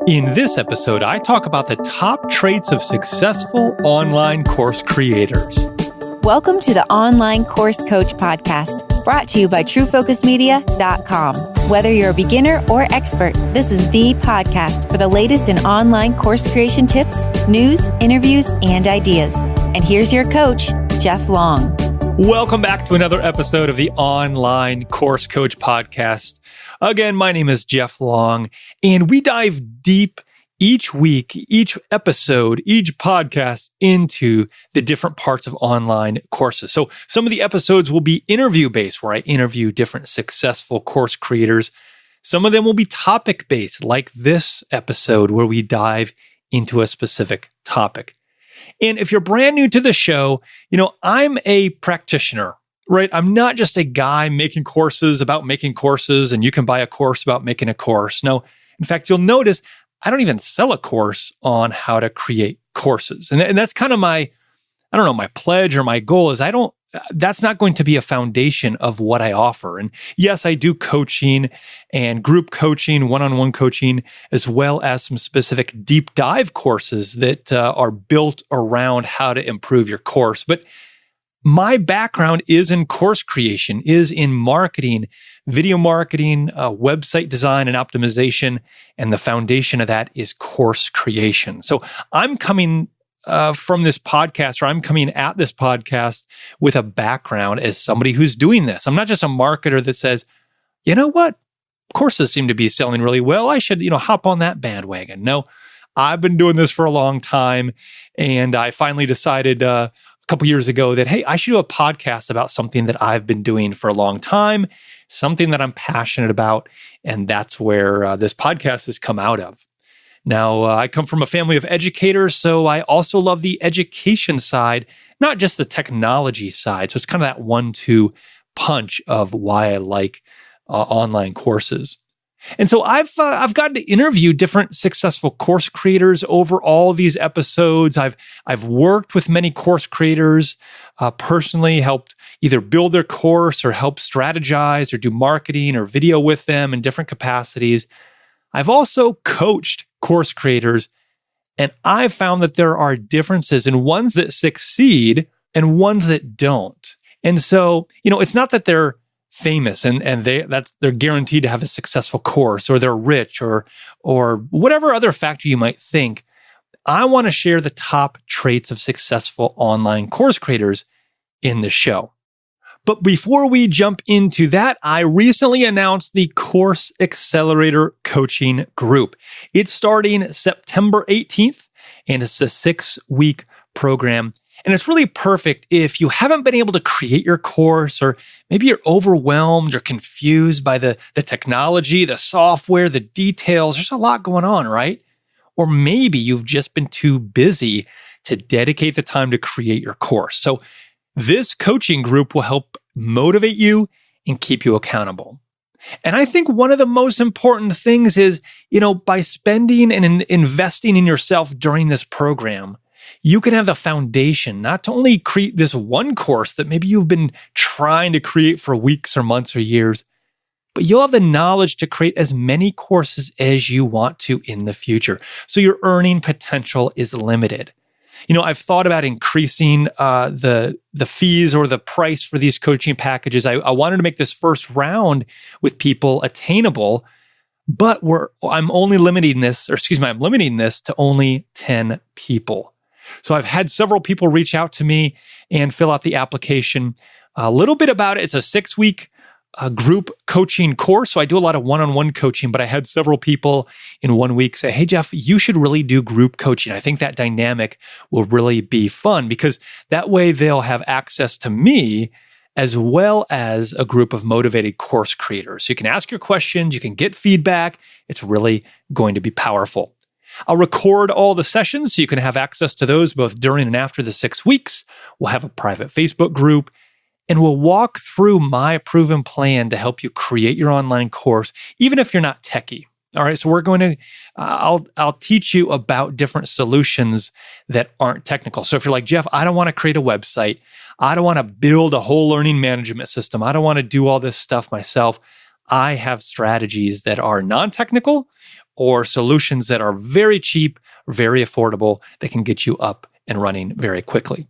In this episode, I talk about the top traits of successful online course creators. Welcome to the Online Course Coach Podcast, brought to you by TrueFocusMedia.com. Whether you're a beginner or expert, this is the podcast for the latest in online course creation tips, news, interviews, and ideas. And here's your coach, Jeff Long. Welcome back to another episode of the Online Course Coach Podcast. Again, my name is Jeff Long, and we dive deep each week, each episode, each podcast into the different parts of online courses. So some of the episodes will be interview-based, where I interview different successful course creators. Some of them will be topic-based, like this episode, where we dive into a specific topic. And if you're brand new to the show, I'm a practitioner, right? I'm not just a guy making courses about making courses, and you can buy a course about making a course. No, in fact, you'll notice I don't even sell a course on how to create courses. And that's kind of my pledge or my goal is that's not going to be a foundation of what I offer. And yes, I do coaching and group coaching, one-on-one coaching, as well as some specific deep dive courses that are built around how to improve your course. But my background is in course creation, is in marketing, video marketing, website design and optimization. And the foundation of that is course creation. So I'm coming from this podcast, or I'm coming at this podcast with a background as somebody who's doing this. I'm not just a marketer that says, you know what, courses seem to be selling really well. I should, hop on that bandwagon. No, I've been doing this for a long time. And I finally decided a couple years ago that, hey, I should do a podcast about something that I've been doing for a long time, something that I'm passionate about. And that's where this podcast has come out of. Now, I come from a family of educators, so I also love the education side, not just the technology side. So it's kind of that 1-2 punch of why I like online courses. And so I've gotten to interview different successful course creators over all these episodes. I've worked with many course creators, personally helped either build their course or help strategize or do marketing or video with them in different capacities. I've also coached course creators, and I've found that there are differences in ones that succeed and ones that don't. And so, it's not that they're famous and they're guaranteed to have a successful course, or they're rich, or whatever other factor you might think. I want to share the top traits of successful online course creators in the show. But before we jump into that, I recently announced the Course Accelerator coaching group. It's starting September 18th, and it's a 6-week program. And it's really perfect if you haven't been able to create your course, or maybe you're overwhelmed or confused by the technology, the software, the details. There's a lot going on, right? Or maybe you've just been too busy to dedicate the time to create your course. So this coaching group will help motivate you and keep you accountable. And I think one of the most important things is, by spending and investing in yourself during this program, you can have the foundation not to only create this one course that maybe you've been trying to create for weeks or months or years, but you'll have the knowledge to create as many courses as you want to in the future. So your earning potential is limited. I've thought about increasing the fees or the price for these coaching packages. I wanted to make this first round with people attainable, but I'm limiting this to only 10 people. So I've had several people reach out to me and fill out the application. A little bit about it. It's a 6-week group coaching course. So I do a lot of one-on-one coaching, but I had several people in 1 week say, hey, Jeff, you should really do group coaching. I think that dynamic will really be fun, because that way they'll have access to me as well as a group of motivated course creators. So you can ask your questions, you can get feedback. It's really going to be powerful. I'll record all the sessions so you can have access to those both during and after the 6 weeks. We'll have a private Facebook group, and we'll walk through my proven plan to help you create your online course, even if you're not techie. All right, so we're going to, I'll teach you about different solutions that aren't technical. So if you're like, Jeff, I don't want to create a website. I don't want to build a whole learning management system. I don't want to do all this stuff myself. I have strategies that are non-technical or solutions that are very cheap, very affordable, that can get you up and running very quickly.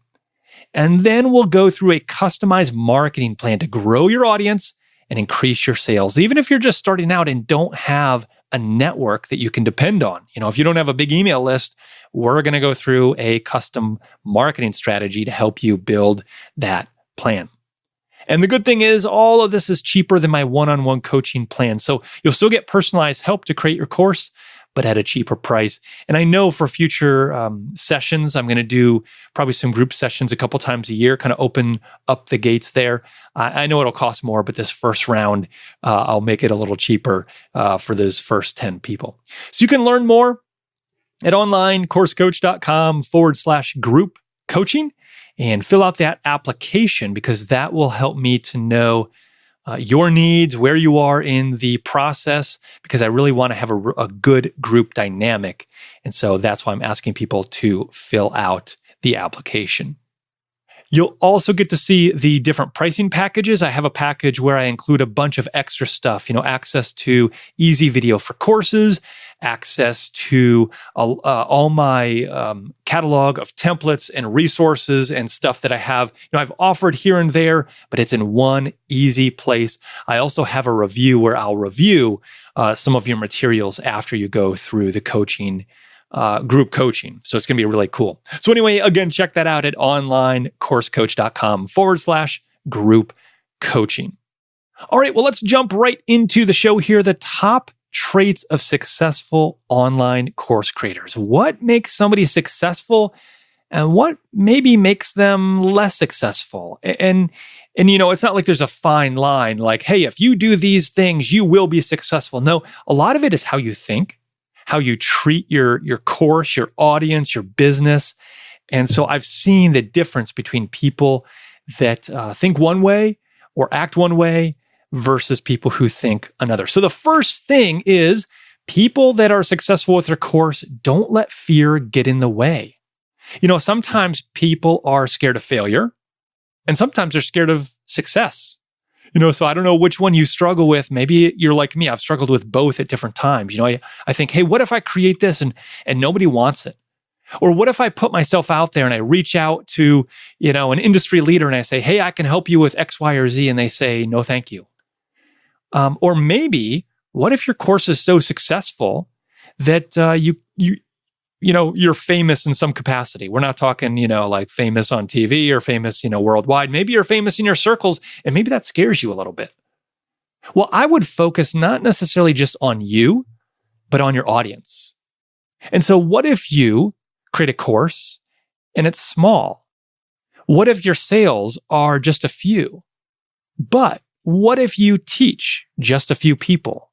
And then we'll go through a customized marketing plan to grow your audience and increase your sales. Even if you're just starting out and don't have a network that you can depend on. If you don't have a big email list, we're going to go through a custom marketing strategy to help you build that plan. And the good thing is all of this is cheaper than my one-on-one coaching plan. So you'll still get personalized help to create your course, but at a cheaper price. And I know for future sessions, I'm going to do probably some group sessions a couple times a year, kind of open up the gates there. I know it'll cost more, but this first round, I'll make it a little cheaper for those first 10 people. So you can learn more at onlinecoursecoach.com/group coaching and fill out that application, because that will help me to know your needs, where you are in the process, because I really want to have a good group dynamic. And so that's why I'm asking people to fill out the application. You'll also get to see the different pricing packages. I have a package where I include a bunch of extra stuff, access to easy video for courses, access to all my catalog of templates and resources and stuff that I have, I've offered here and there, but it's in one easy place. I also have a review where I'll review some of your materials after you go through the coaching group coaching. So it's going to be really cool. So anyway, again, check that out at onlinecoursecoach.com/group coaching. All right, well, let's jump right into the show here. The top traits of successful online course creators. What makes somebody successful and what maybe makes them less successful? And it's not like there's a fine line like, hey, if you do these things, you will be successful. No, a lot of it is how you think, how you treat your course, your audience, your business. And so I've seen the difference between people that think one way or act one way versus people who think another. So the first thing is people that are successful with their course don't let fear get in the way. Sometimes people are scared of failure and sometimes they're scared of success. So I don't know which one you struggle with. Maybe you're like me. I've struggled with both at different times. I think, hey, what if I create this and nobody wants it? Or what if I put myself out there and I reach out to, an industry leader and I say, hey, I can help you with X, Y, or Z. And they say, no, thank you. Or maybe, what if your course is so successful that you're famous in some capacity? We're not talking, like famous on TV or famous, worldwide. Maybe you're famous in your circles and maybe that scares you a little bit. Well, I would focus not necessarily just on you, but on your audience. And so what if you create a course and it's small? What if your sales are just a few? But what if you teach just a few people?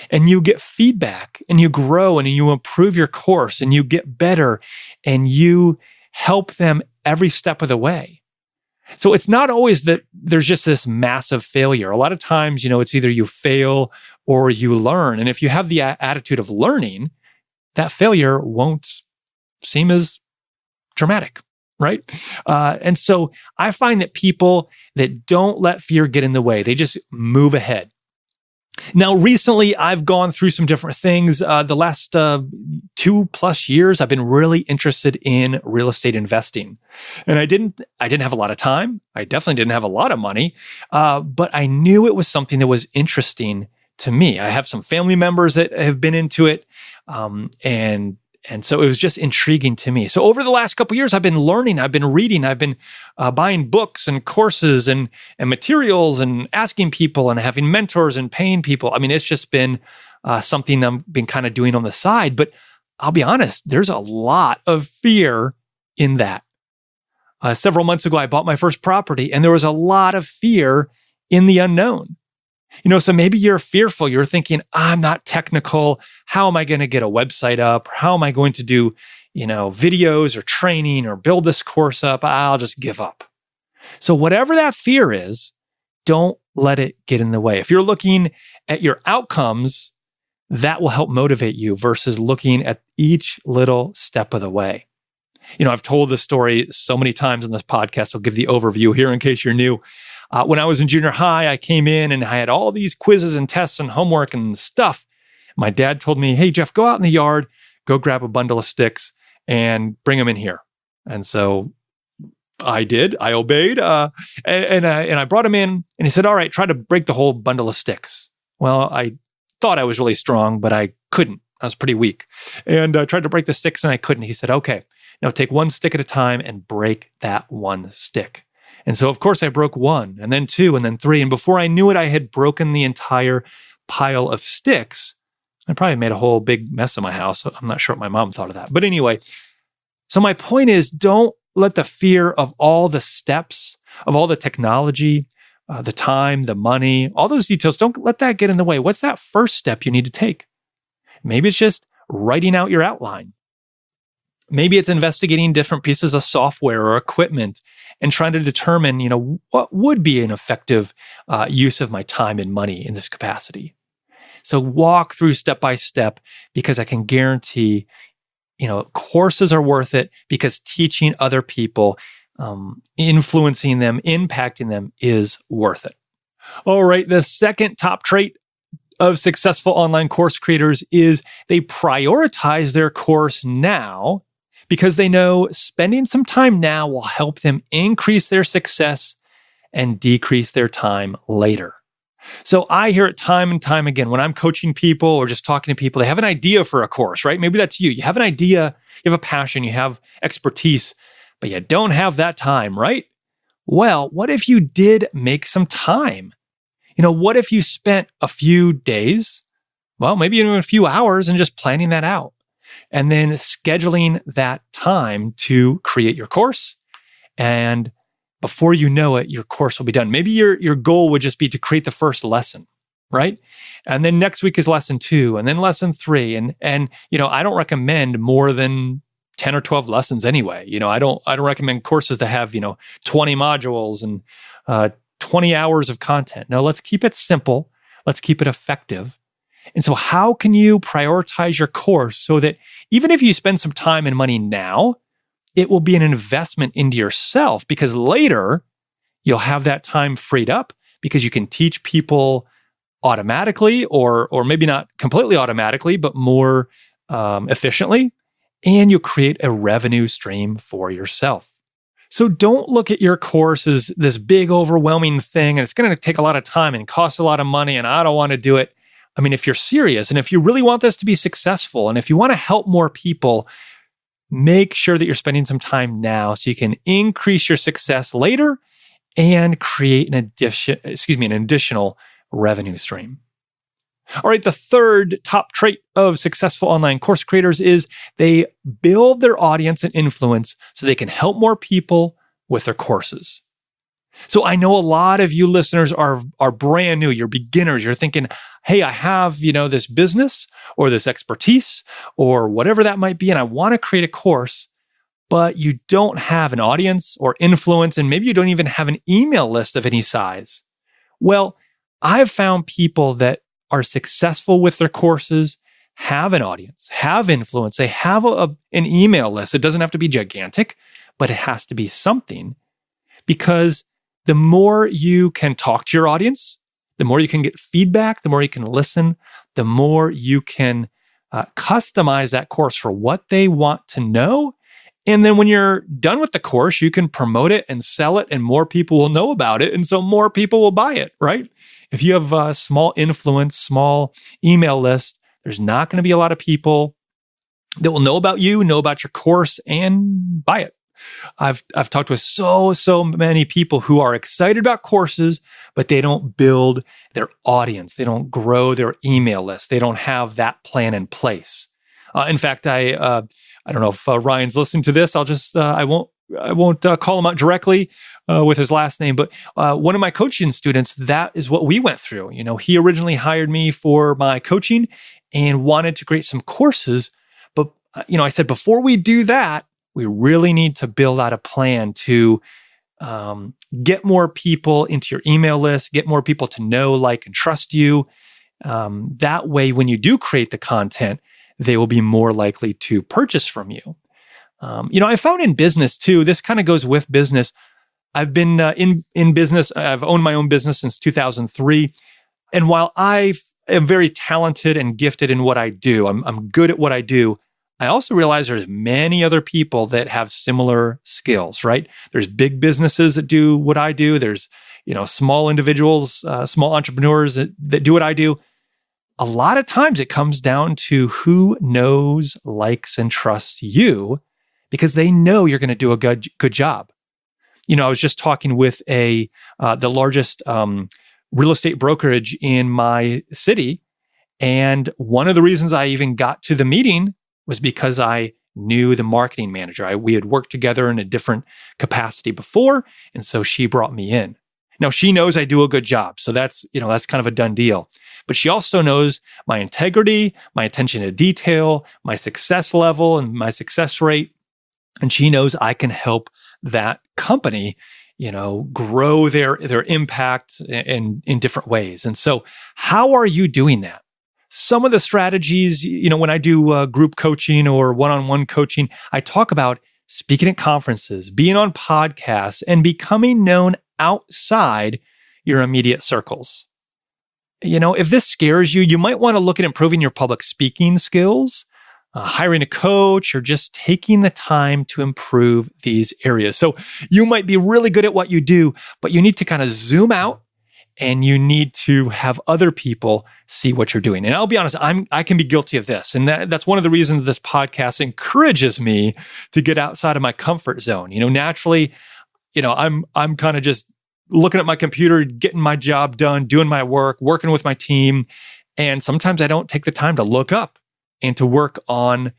And you get feedback and you grow and you improve your course and you get better and you help them every step of the way. So it's not always that there's just this massive failure. A lot of times, it's either you fail or you learn. And if you have the attitude of learning, that failure won't seem as dramatic, right? And so I find that people that don't let fear get in the way, they just move ahead. Now, recently, I've gone through some different things. The last 2+ years, I've been really interested in real estate investing. And I didn't have a lot of time. I definitely didn't have a lot of money, but I knew it was something that was interesting to me. I have some family members that have been into it, and so it was just intriguing to me. So over the last couple of years, I've been learning, I've been reading, I've been buying books and courses and materials and asking people and having mentors and paying people. I mean, it's just been something I've been kind of doing on the side. But I'll be honest, there's a lot of fear in that. Several months ago, I bought my first property, and there was a lot of fear in the unknown. So maybe you're fearful. You're thinking, I'm not technical. How am I going to get a website up? How am I going to do, videos or training or build this course up? I'll just give up. So whatever that fear is, don't let it get in the way. If you're looking at your outcomes, that will help motivate you versus looking at each little step of the way. I've told this story so many times in this podcast. I'll give the overview here in case you're new. When I was in junior high, I came in and I had all these quizzes and tests and homework and stuff. My dad told me, hey, Jeff, go out in the yard, go grab a bundle of sticks and bring them in here. And so I did. I obeyed. And I brought him in and he said, all right, try to break the whole bundle of sticks. Well, I thought I was really strong, but I couldn't. I was pretty weak. And I tried to break the sticks and I couldn't. He said, okay, now take one stick at a time and break that one stick. And so, of course, I broke one and then two and then three. And before I knew it, I had broken the entire pile of sticks. I probably made a whole big mess of my house. I'm not sure what my mom thought of that. But anyway, so my point is, don't let the fear of all the steps, of all the technology, the time, the money, all those details, don't let that get in the way. What's that first step you need to take? Maybe it's just writing out your outline. Maybe it's investigating different pieces of software or equipment and trying to determine, what would be an effective use of my time and money in this capacity. So walk through step by step, because I can guarantee, courses are worth it, because teaching other people, influencing them, impacting them is worth it. All right. The second top trait of successful online course creators is they prioritize their course now, because they know spending some time now will help them increase their success and decrease their time later. So I hear it time and time again when I'm coaching people or just talking to people. They have an idea for a course, right? Maybe that's you. You have an idea, you have a passion, you have expertise, but you don't have that time, right? Well, what if you did make some time? What if you spent a few days, well, maybe even a few hours, and just planning that out and then scheduling that time to create your course? And before you know it, your course will be done. Maybe your goal would just be to create the first lesson, right? And then next week is lesson 2, and then lesson 3. And I don't recommend more than 10 or 12 lessons anyway. I don't recommend courses that have, 20 modules and 20 hours of content. No, let's keep it simple. Let's keep it effective. And so how can you prioritize your course so that even if you spend some time and money now, it will be an investment into yourself, because later you'll have that time freed up because you can teach people automatically, or maybe not completely automatically, but more efficiently, and you create a revenue stream for yourself. So don't look at your course as this big, overwhelming thing, and it's going to take a lot of time and cost a lot of money, and I don't want to do it. I mean, if you're serious and if you really want this to be successful, and if you want to help more people, make sure that you're spending some time now so you can increase your success later and create an additional revenue stream. All right, the third top trait of successful online course creators is they build their audience and influence so they can help more people with their courses. So I know a lot of you listeners are brand new, you're beginners, you're thinking, hey, I have, this business or this expertise or whatever that might be, and I want to create a course, but you don't have an audience or influence, and maybe you don't even have an email list of any size. Well, I've found people that are successful with their courses, have an audience, have influence, they have an email list. It doesn't have to be gigantic, but it has to be something, because the more you can talk to your audience, the more you can get feedback, the more you can listen, the more you can customize that course for what they want to know. And then when you're done with the course, you can promote it and sell it, and more people will know about it. And so more people will buy it, right? If you have a small influence, small email list, there's not going to be a lot of people that will know about you, know about your course, and buy it. I've talked with so many people who are excited about courses, but they don't build their audience. They don't grow their email list. They don't have that plan in place. In fact, I don't know if Ryan's listening to this. I'll just I won't call him out directly with his last name, but one of my coaching students, that is what we went through. He originally hired me for my coaching and wanted to create some courses, but I said, before we do that, we really need to build out a plan to get more people into your email list, get more people to know, like, and trust you. That way, when you do create the content, they will be more likely to purchase from you. I found in business too, this kind of goes with business. I've been in business. I've owned my own business since 2003. And while I am very talented and gifted in what I do, I'm good at what I do, I also realize there's many other people that have similar skills, right? There's big businesses that do what I do. There's, small individuals, small entrepreneurs that do what I do. A lot of times it comes down to who knows, likes, and trusts you because they know you're going to do a good job. I was just talking with the largest real estate brokerage in my city. And one of the reasons I even got to the meeting was because I knew the marketing manager. We had worked together in a different capacity before. And so she brought me in. Now she knows I do a good job. So that's kind of a done deal. But she also knows my integrity, my attention to detail, my success level and my success rate. And she knows I can help that company, grow their impact in different ways. And so how are you doing that? Some of the strategies, when I do group coaching or one-on-one coaching, I talk about speaking at conferences, being on podcasts, and becoming known outside your immediate circles. If this scares you, you might want to look at improving your public speaking skills, hiring a coach, or just taking the time to improve these areas. So you might be really good at what you do, but you need to kind of zoom out and you need to have other people see what you're doing. And I'll be honest, I can be guilty of this. And that's one of the reasons this podcast encourages me to get outside of my comfort zone. Naturally, I'm kind of just looking at my computer, getting my job done, doing my work, working with my team. And sometimes I don't take the time to look up and to work on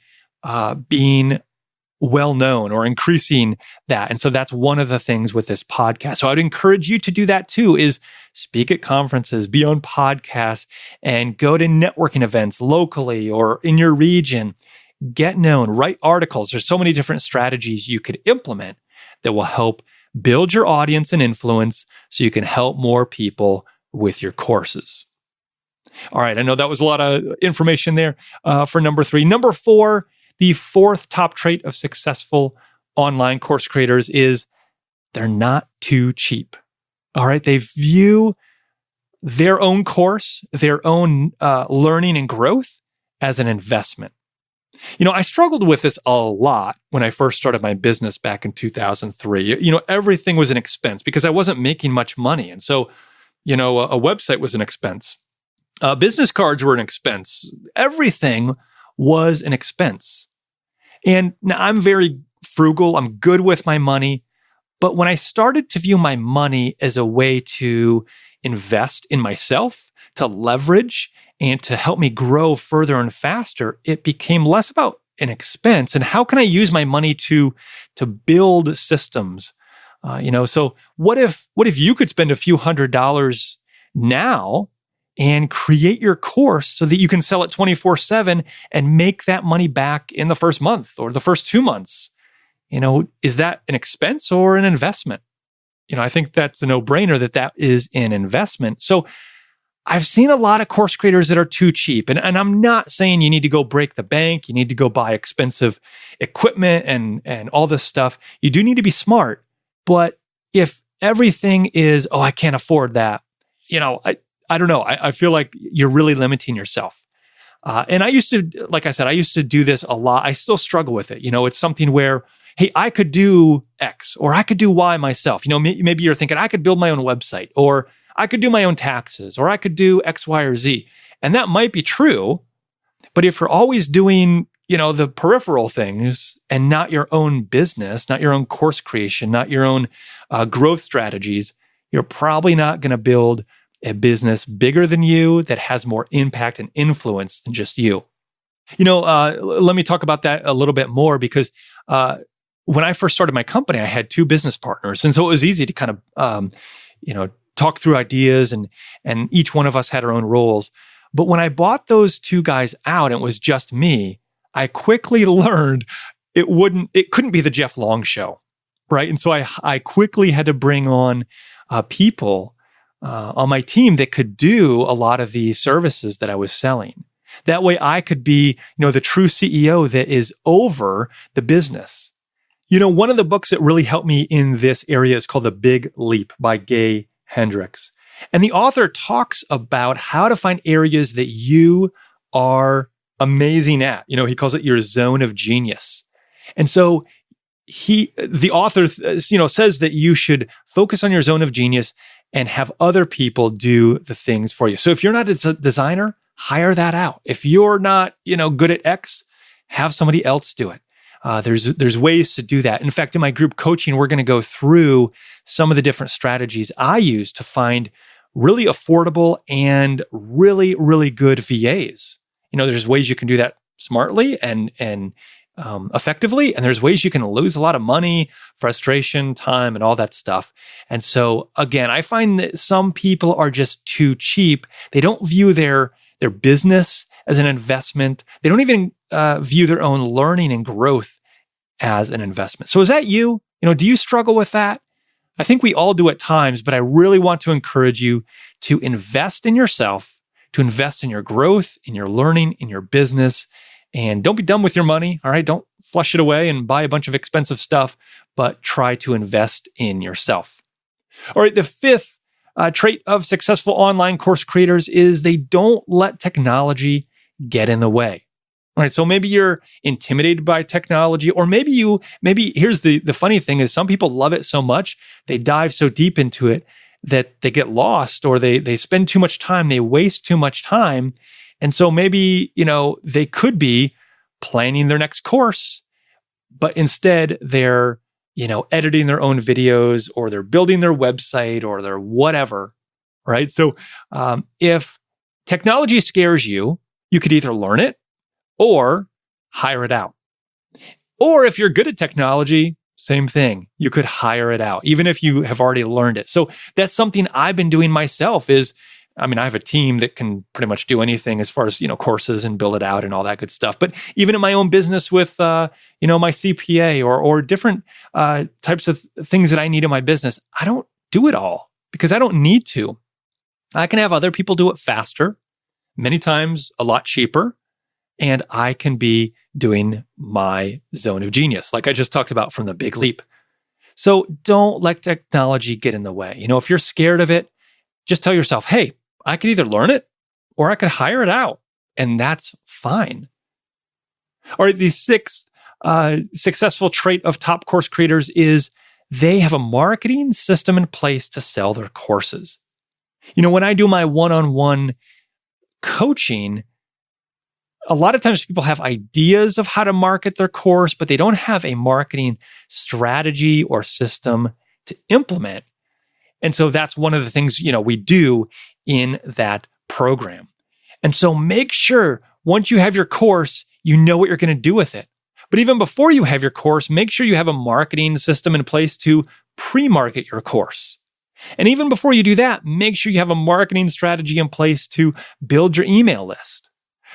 being well-known or increasing that. And so that's one of the things with this podcast. So I'd encourage you to do that too, is speak at conferences, be on podcasts, and go to networking events locally or in your region. Get known, write articles. There's so many different strategies you could implement that will help build your audience and influence so you can help more people with your courses. All right, I know that was a lot of information there for number 3. Number 4, the fourth top trait of successful online course creators is they're not too cheap. All right, they view their own course, their own learning and growth as an investment. I struggled with this a lot when I first started my business back in 2003. Everything was an expense because I wasn't making much money. And so, a website was an expense. Business cards were an expense. Everything was an expense. And now I'm very frugal. I'm good with my money. But when I started to view my money as a way to invest in myself, to leverage, and to help me grow further and faster, it became less about an expense and how can I use my money to build systems. So what if you could spend a few $100s now and create your course so that you can sell it 24/7 and make that money back in the first month or the first 2 months? Is that an expense or an investment? I think that's a no-brainer that is an investment. So I've seen a lot of course creators that are too cheap. And I'm not saying you need to go break the bank. You need to go buy expensive equipment and all this stuff. You do need to be smart. But if everything is, I can't afford that, I don't know. I feel like you're really limiting yourself. And I used to, like I said, I used to do this a lot. I still struggle with it. It's something where, hey, I could do X or I could do Y myself. Maybe you're thinking I could build my own website or I could do my own taxes or I could do X, Y, or Z. And that might be true. But if you're always doing, the peripheral things and not your own business, not your own course creation, not your own growth strategies, you're probably not going to build a business bigger than you that has more impact and influence than just you. Let me talk about that a little bit more because when I first started my company, I had 2 business partners. And so it was easy to kind of, talk through ideas and each one of us had our own roles. But when I bought those 2 guys out and it was just me, I quickly learned it couldn't be the Jeff Long show, right? And so I quickly had to bring on people on my team that could do a lot of the services that I was selling. That way I could be, the true CEO that is over the business. One of the books that really helped me in this area is called The Big Leap by Gay Hendricks. And the author talks about how to find areas that you are amazing at. He calls it your zone of genius. And so the author, says that you should focus on your zone of genius and have other people do the things for you. So if you're not a designer, hire that out. If you're not, good at X, have somebody else do it. There's ways to do that. In fact, in my group coaching, we're going to go through some of the different strategies I use to find really affordable and really, really good VAs. There's ways you can do that smartly and effectively, and there's ways you can lose a lot of money, frustration, time, and all that stuff. And so, again, I find that some people are just too cheap. They don't view their business as an investment. They don't even view their own learning and growth as an investment. So is that you? Do you struggle with that? I think we all do at times, but I really want to encourage you to invest in yourself, to invest in your growth, in your learning, in your business, and don't be dumb with your money, all right? Don't flush it away and buy a bunch of expensive stuff, but try to invest in yourself. All right, the fifth trait of successful online course creators is they don't let technology get in the way. All right, so maybe you're intimidated by technology, or maybe here's the funny thing is some people love it so much, they dive so deep into it that they get lost, or they spend too much time, they waste too much time. And so maybe, they could be planning their next course, but instead they're, editing their own videos, or they're building their website, or they're whatever, right? So if technology scares you, you could either learn it or hire it out. Or if you're good at technology, same thing. You could hire it out, even if you have already learned it. So that's something I've been doing myself I have a team that can pretty much do anything as far as, courses and build it out and all that good stuff. But even in my own business with, my CPA or different types of things that I need in my business, I don't do it all because I don't need to. I can have other people do it faster, many times a lot cheaper, and I can be doing my zone of genius, like I just talked about from the Big Leap. So don't let technology get in the way. If you're scared of it, just tell yourself, hey, I could either learn it or I could hire it out, and that's fine. All right, the sixth successful trait of top course creators is they have a marketing system in place to sell their courses. When I do my one-on-one coaching, a lot of times people have ideas of how to market their course, but they don't have a marketing strategy or system to implement. And so that's one of the things, we do in that program. And so make sure once you have your course, you know what you're going to do with it. But even before you have your course, make sure you have a marketing system in place to pre-market your course. And even before you do that, make sure you have a marketing strategy in place to build your email list.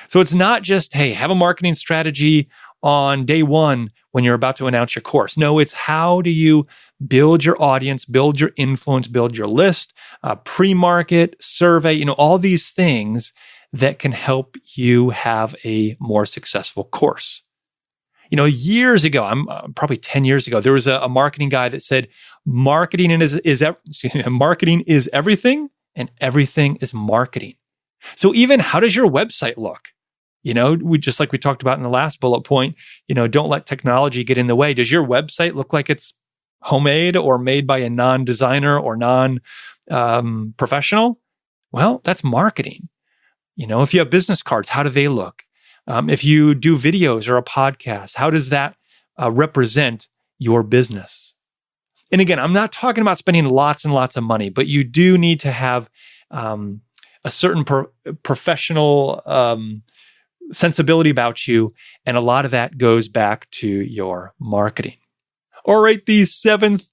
So it's not just, hey, have a marketing strategy on day one when you're about to announce your course. No, it's how do you build your audience, build your influence, build your list, pre-market, survey, all these things that can help you have a more successful course. Years ago, probably 10 years ago, there was a marketing guy that said, marketing is everything and everything is marketing. So even how does your website look? We just like we talked about in the last bullet point, don't let technology get in the way. Does your website look like it's homemade or made by a non-designer or non-professional? Well, that's marketing. If you have business cards, how do they look? If you do videos or a podcast, how does that represent your business? And again, I'm not talking about spending lots and lots of money, but you do need to have a certain professional sensibility about you. And a lot of that goes back to your marketing. All right, the seventh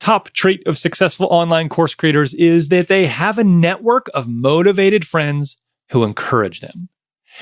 top trait of successful online course creators is that they have a network of motivated friends who encourage them.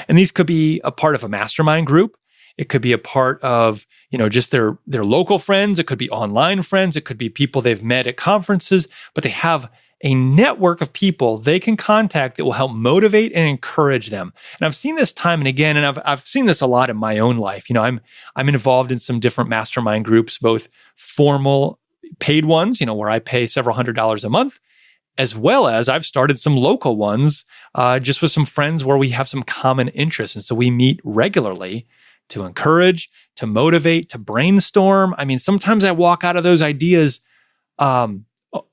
And these could be a part of a mastermind group. It could be a part of, just their local friends. It could be online friends. It could be people they've met at conferences, but they have a network of people they can contact that will help motivate and encourage them. And I've seen this time and again, and I've seen this a lot in my own life. I'm involved in some different mastermind groups, both formal paid ones, where I pay several $100s a month, as well as I've started some local ones just with some friends where we have some common interests. And so we meet regularly to encourage, to motivate, to brainstorm. I mean, sometimes I walk out of those ideas,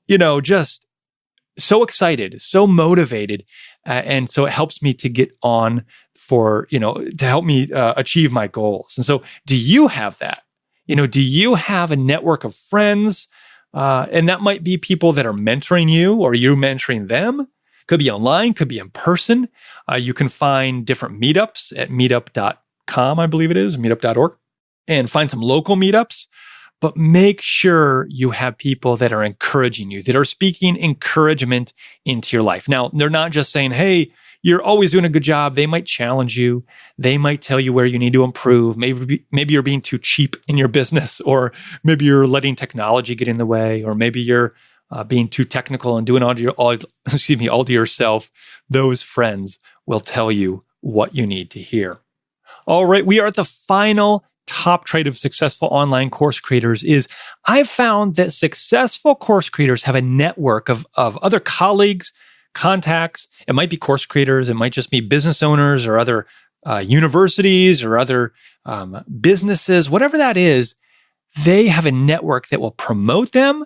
just so excited, so motivated. And so it helps me to get on to help me achieve my goals. And so do you have that? Do you have a network of friends? And that might be people that are mentoring you or you mentoring them. Could be online, could be in person. You can find different meetups at meetup.com, I believe it is, meetup.org, and find some local meetups. But make sure you have people that are encouraging you, that are speaking encouragement into your life. Now, they're not just saying, hey, you're always doing a good job. They might challenge you. They might tell you where you need to improve. Maybe you're being too cheap in your business, or maybe you're letting technology get in the way, or maybe you're being too technical and doing all to yourself. Those friends will tell you what you need to hear. All right, we are at the final top trait of successful online course creators is I've found that successful course creators have a network of other colleagues, contacts. It might be course creators. It might just be business owners or other universities or other businesses, whatever that is. They have a network that will promote them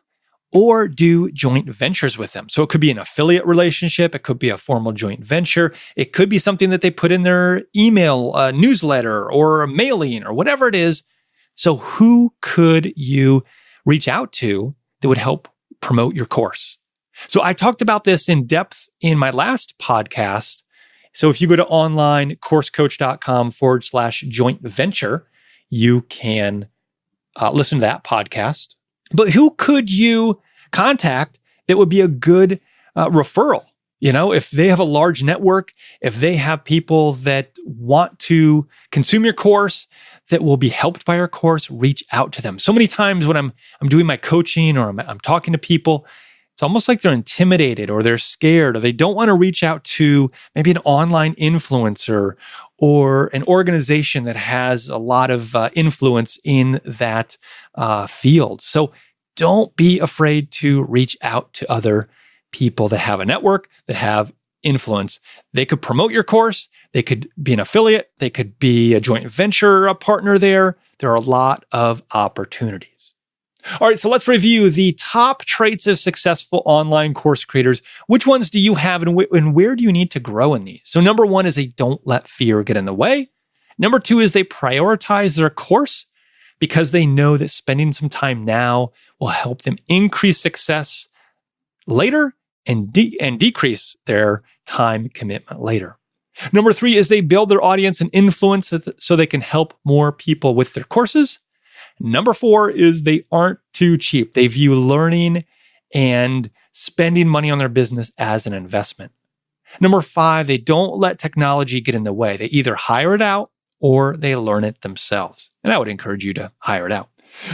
or do joint ventures with them. So it could be an affiliate relationship. It could be a formal joint venture. It could be something that they put in their email newsletter or a mailing or whatever it is. So who could you reach out to that would help promote your course? So I talked about this in depth in my last podcast. So if you go to onlinecoursecoach.com/joint venture, you can listen to that podcast. But who could you contact that would be a good referral? If they have a large network, if they have people that want to consume your course, that will be helped by your course, reach out to them. So many times when I'm doing my coaching or I'm talking to people, it's almost like they're intimidated or they're scared or they don't want to reach out to maybe an online influencer or an organization that has a lot of influence in that field. So don't be afraid to reach out to other people that have a network, that have influence. They could promote your course. They could be an affiliate. They could be a joint venture, a partner there. There are a lot of opportunities. All right, so let's review the top traits of successful online course creators. Which ones do you have and where do you need to grow in these? So number one is they don't let fear get in the way. Number two is they prioritize their course because they know that spending some time now will help them increase success later and decrease their time commitment later. Number three is they build their audience and influence so they can help more people with their courses. Number four is they aren't too cheap. They view learning and spending money on their business as an investment. Number five, they don't let technology get in the way. They either hire it out or they learn it themselves. And I would encourage you to hire it out.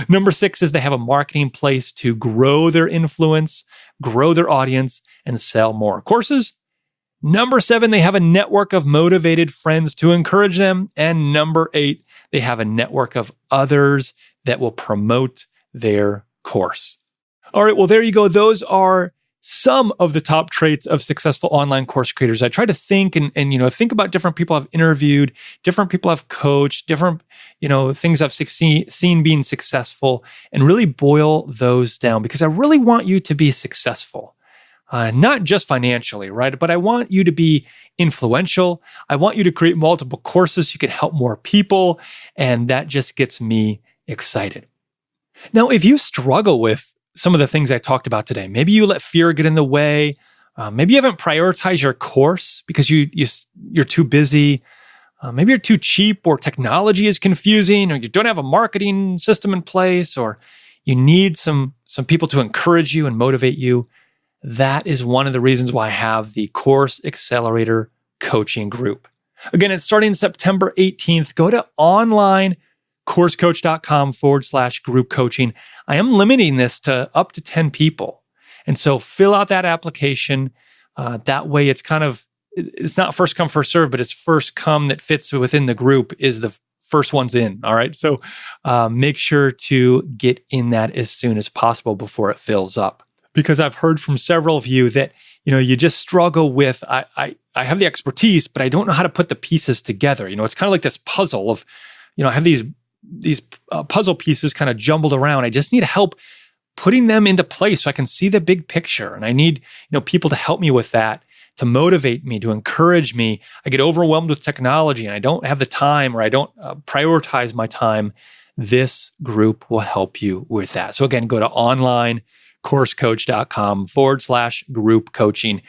Number six is they have a marketing place to grow their influence, grow their audience, and sell more courses. Number seven, they have a network of motivated friends to encourage them. And number eight, they have a network of others that will promote their course. All right, well, there you go. Those are some of the top traits of successful online course creators. I try to think and think about different people I've interviewed, different people I've coached, different things I've seen being successful, and really boil those down because I really want you to be successful, not just financially, right? But I want you to be influential. I want you to create multiple courses so you can help more people, and that just gets me excited. Now, if you struggle with some of the things I talked about today, maybe you let fear get in the way, maybe you haven't prioritized your course because you're too busy, maybe you're too cheap, or technology is confusing, or you don't have a marketing system in place, or you need some people to encourage you and motivate you. That is one of the reasons why I have the Course Accelerator coaching group. Again, it's starting September 18th. Go to onlinecoursecoach.com/group coaching. I am limiting this to up to 10 people. And so fill out that application. That way it's not first come, first serve, but it's first come that fits within the group is the first one's in. All right. So make sure to get in that as soon as possible before it fills up. Because I've heard from several of you that, you just struggle with, I have the expertise, but I don't know how to put the pieces together. It's kind of like this puzzle of, I have these puzzle pieces kind of jumbled around. I just need help putting them into place so I can see the big picture. And I need, people to help me with that, to motivate me, to encourage me. I get overwhelmed with technology and I don't have the time, or I don't prioritize my time. This group will help you with that. So again, go to onlinecoursecoach.com/group coaching.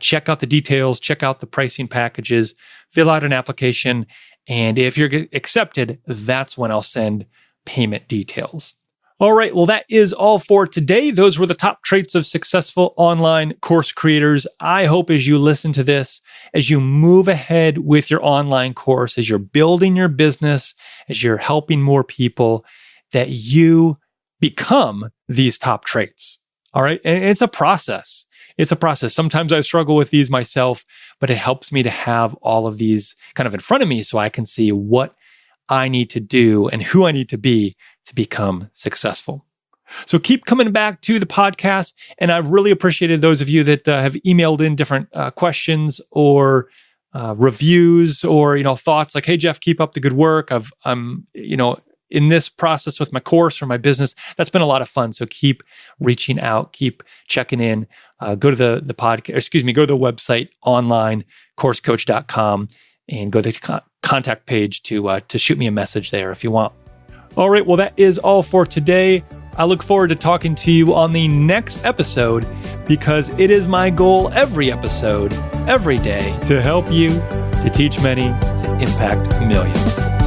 Check out the details, check out the pricing packages, fill out an application. And if you're accepted, that's when I'll send payment details. All right, well, that is all for today. Those were the top traits of successful online course creators. I hope as you listen to this, as you move ahead with your online course, as you're building your business, as you're helping more people, that you become these top traits. All right, and it's a process. It's a process. Sometimes I struggle with these myself, but it helps me to have all of these kind of in front of me so I can see what I need to do and who I need to be to become successful. So keep coming back to the podcast. And I've really appreciated those of you that have emailed in different questions or reviews or, thoughts like, hey, Jeff, keep up the good work. I'm in this process with my course or my business. That's been a lot of fun. So keep reaching out, keep checking in. Go to the website, onlinecoursecoach.com, and go to the contact page to shoot me a message there if you want. All right, well, that is all for today. I look forward to talking to you on the next episode, because it is my goal every episode, every day, to help you, to teach many, to impact millions.